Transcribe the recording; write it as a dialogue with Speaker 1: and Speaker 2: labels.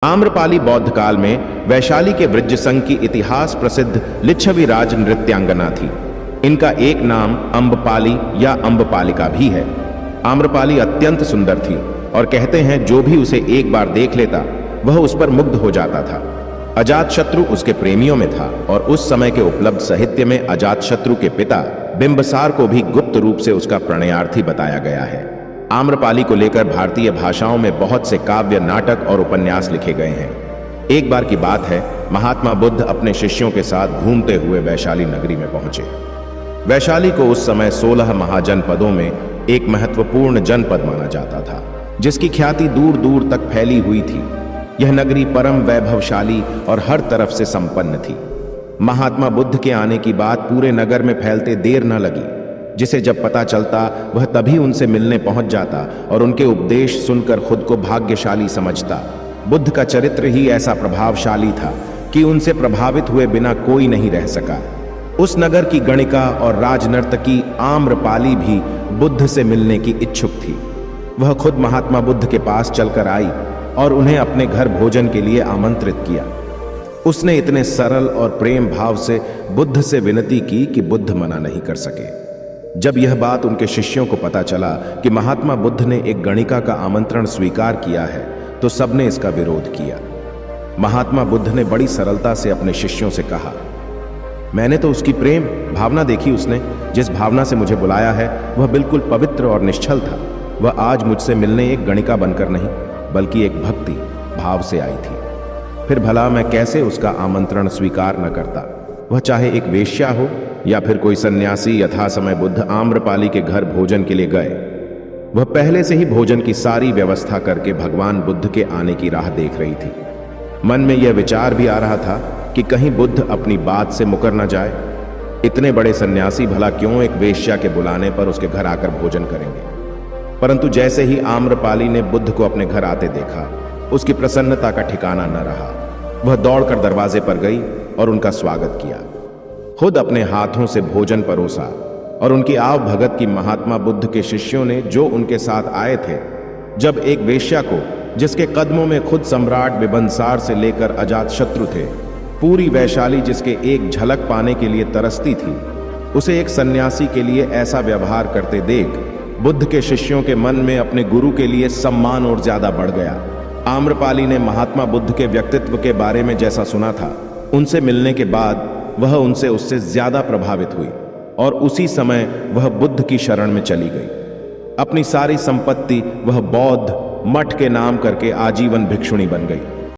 Speaker 1: आम्रपाली बौद्ध काल में वैशाली के वृज्जसंघ की इतिहास प्रसिद्ध लिच्छवी राज नृत्यांगना थी। इनका एक नाम अम्बपाली या अम्बपालिका भी है। आम्रपाली अत्यंत सुंदर थी और कहते हैं जो भी उसे एक बार देख लेता वह उस पर मुग्ध हो जाता था। अजातशत्रु उसके प्रेमियों में था और उस समय के उपलब्ध साहित्य में अजातशत्रु के पिता बिंबसार को भी गुप्त रूप से उसका प्रणयार्थी बताया गया है। आम्रपाली को लेकर भारतीय भाषाओं में बहुत से काव्य, नाटक और उपन्यास लिखे गए हैं। एक बार की बात है, महात्मा बुद्ध अपने शिष्यों के साथ घूमते हुए वैशाली नगरी में पहुंचे। वैशाली को उस समय 16 महाजनपदों में एक महत्वपूर्ण जनपद माना जाता था, जिसकी ख्याति दूर दूर तक फैली हुई थी। यह नगरी परम वैभवशाली और हर तरफ से संपन्न थी। महात्मा बुद्ध के आने की बात पूरे नगर में फैलते देर न लगी। जिसे जब पता चलता वह तभी उनसे मिलने पहुंच जाता और उनके उपदेश सुनकर खुद को भाग्यशाली समझता। बुद्ध का चरित्र ही ऐसा प्रभावशाली था कि उनसे प्रभावित हुए बिना कोई नहीं रह सका। उस नगर की गणिका और राजनर्तकी आम्रपाली भी बुद्ध से मिलने की इच्छुक थी। वह खुद महात्मा बुद्ध के पास चलकर आई और उन्हें अपने घर भोजन के लिए आमंत्रित किया। उसने इतने सरल और प्रेम भाव से बुद्ध से विनती की कि बुद्ध मना नहीं कर सके। जब यह बात उनके शिष्यों को पता चला कि महात्मा बुद्ध ने एक गणिका का आमंत्रण स्वीकार किया है, तो सबने इसका विरोध किया। महात्मा बुद्ध ने बड़ी सरलता से अपने शिष्यों से कहा, मैंने तो उसकी प्रेम भावना देखी। उसने जिस भावना से मुझे बुलाया है वह बिल्कुल पवित्र और निश्चल था। वह आज मुझसे मिलने एक गणिका बनकर नहीं, बल्कि एक भक्ति भाव से आई थी। फिर भला मैं कैसे उसका आमंत्रण स्वीकार न करता, वह चाहे एक वेश्या हो या फिर कोई सन्यासी। यथा समय बुद्ध आम्रपाली के घर भोजन के लिए गए। वह पहले से ही भोजन की सारी व्यवस्था करके भगवान बुद्ध के आने की राह देख रही थी। मन में यह विचार भी आ रहा था कि कहीं बुद्ध अपनी बात से मुकर न जाए। इतने बड़े सन्यासी भला क्यों एक वेश्या के बुलाने पर उसके घर आकर भोजन करेंगे। परंतु जैसे ही आम्रपाली ने बुद्ध को अपने घर आते देखा, उसकी प्रसन्नता का ठिकाना न रहा। वह दौड़कर दरवाजे पर गई और उनका स्वागत किया। खुद अपने हाथों से भोजन परोसा और उनकी आव भगत की महात्मा बुद्ध के शिष्यों ने, जो उनके साथ आए थे, जब एक वेश्या को, जिसके कदमों में खुद सम्राट बिंबसार से लेकर अजातशत्रु थे, पूरी वैशाली जिसके एक झलक पाने के लिए तरसती थी, उसे एक सन्यासी के लिए ऐसा व्यवहार करते देख बुद्ध के शिष्यों के मन में अपने गुरु के लिए सम्मान और ज्यादा बढ़ गया। आम्रपाली ने महात्मा बुद्ध के व्यक्तित्व के बारे में जैसा सुना था, उनसे मिलने के बाद वह उससे ज्यादा प्रभावित हुई और उसी समय वह बुद्ध की शरण में चली गई। अपनी सारी संपत्ति वह बौद्ध मठ के नाम करके आजीवन भिक्षुणी बन गई।